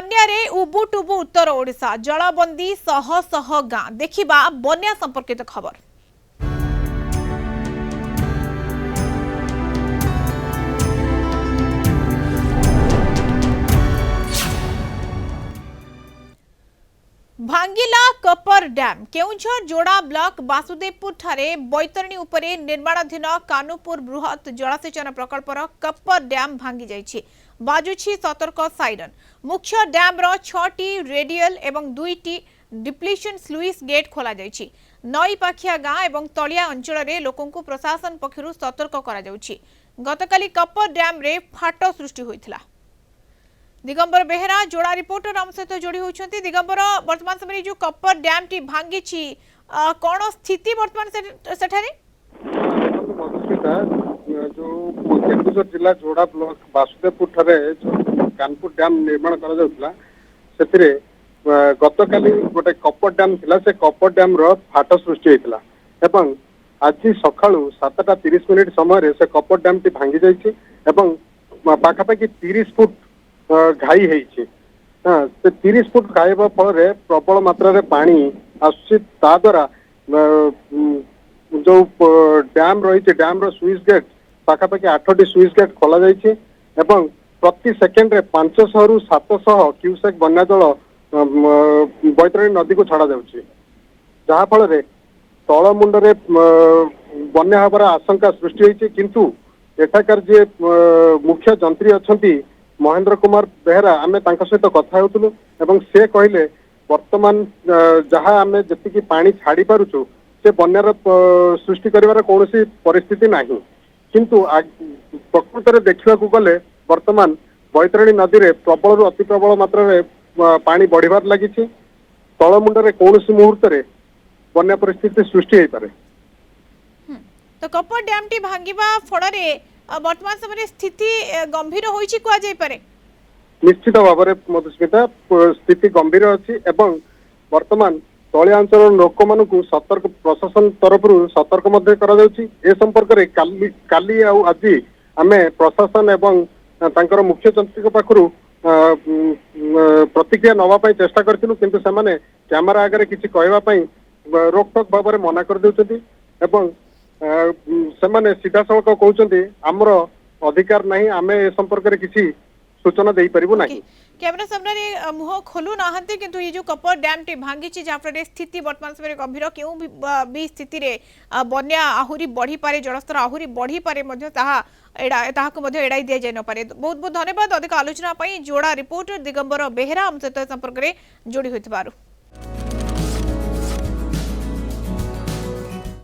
बन्यारे उबुटुबु उत्तर ओडिशा जलबंदी शह शह गाँ देखिबा बन्या संपर्कित खबर। भांगिला कपर डैम केउझर जोड़ा ब्लॉक वासुदेवपुर ठारे बैतरणी उपरे निर्माणाधीन कानुपुर बृहत जलसेचन प्रकल्पर कपर डैम भांगी जाइछि। बाजुछि सतर्क साइरन। मुख्य डैम रो 6टी रेडियल एवं 2टी डिप्लीशन स्लुइस गेट खोला जाइछि। नई पाखिया गाँ एवं तलिया अंचल रे लोकंकु प्रशासन पक्षरु सतर्क करा जाउछि। गतकाली कपर डैम रे फाट सृष्टि होइथिला। दिगंबर बेहरा जोड़ा रिपोर्टर आम सहित जोड़ी होती। दिगंबर वर्तमान समय जो कपर डैम टी भांगी कौन स्थिति वर्तमान सेठारे जो केन्दुझर जिला जोड़ा ब्लॉक वासुदेवपुर ठारे कानपुर डैम निर्माण करा गतकाली गोटे कपर डैम थिला। से कपर डैम रो फाट सृष्टि होइतिला एवं आज सकाळु 7:30 समय से कपर डैम टी भांगी जाइछि एवं पाखापाखि 30 फुट घाई है। से 30 फुट घाइबा फल प्रबल मात्रा रे पानी आसुछि। ता द्वारा जो डैम रही डैम रो स्विच गेट पाखापाखि 8टी स्विच गेट खोला जाइछि एवं प्रति सेकेंड रे 500 रु 700 क्यूसेक बन्या जल बैतरणी नदी को छड़ा जाउछि, जहा फल रे तळ मुंडरे बन्या हबार आशंका सृष्टि होइछि। किंतु एठाकार जे मुख्य जंत्री अछंती महेंद्र कुमार बेहरा आमे तांका सहित कथा होतलु एवं से कहले वर्तमान जहाँ आमे जति पानी छाड़ी पारुछु से बन्यार सृष्टि करिवार कोनोसी परिस्थिति नाही। किंतु प्रकृत रे देखिबा को गले वर्तमान बैतरणी नदी रे प्रबल रु अति प्रबल मात्रा रे पानी बढ़िबार लागिछि। तळ मुंडरे कोनोसी मुहूर्त रे बन्या परिस्थिति सृष्टि होई पारे। तो कपर डैम टी भांगिबा फଳରେ वर्तमान समय स्थिति गंभीर होइछि कुआ जाय पारे। निश्चित भाव में मधुस्मिता स्थिति गंभीर अच्छी एवं वर्तमान तलिया अंचल लोक मान सतर्क प्रशासन तरफ सतर्क ए संपर्क में काली आज आम प्रशासन एवं तांकर मुख्य जंत्री पाखु प्रतिक्रिया नवाई चेष्टा करूँ, किंतु से कैमेरा आगे किसी कहवाई रोकटोक भाव में मना कर देउछथि एवं से सीधा सड़क कहते आमर अधिकार नहीं, आम ए संपर्क में किसी सूचना दे परिबु नाही। कैमरा सामने मुह खोलु नाहंती, किंतु ये जो कपर डैम टी भांगी जहाँफल स्थिति वर्तमान समय गंभीर क्यों भी स्थिति रे बन्या आहुरी बढ़ी पारे, जलस्तर आहुरी बढ़ी पारे एड़ाई दिया जाए न पारे। बहुत बहुत धन्यवाद अधिक आलोचना जोड़ा रिपोर्टर दिगंबर बेहरा हम सहित संपर्क में जोड़ी होइथिबारु।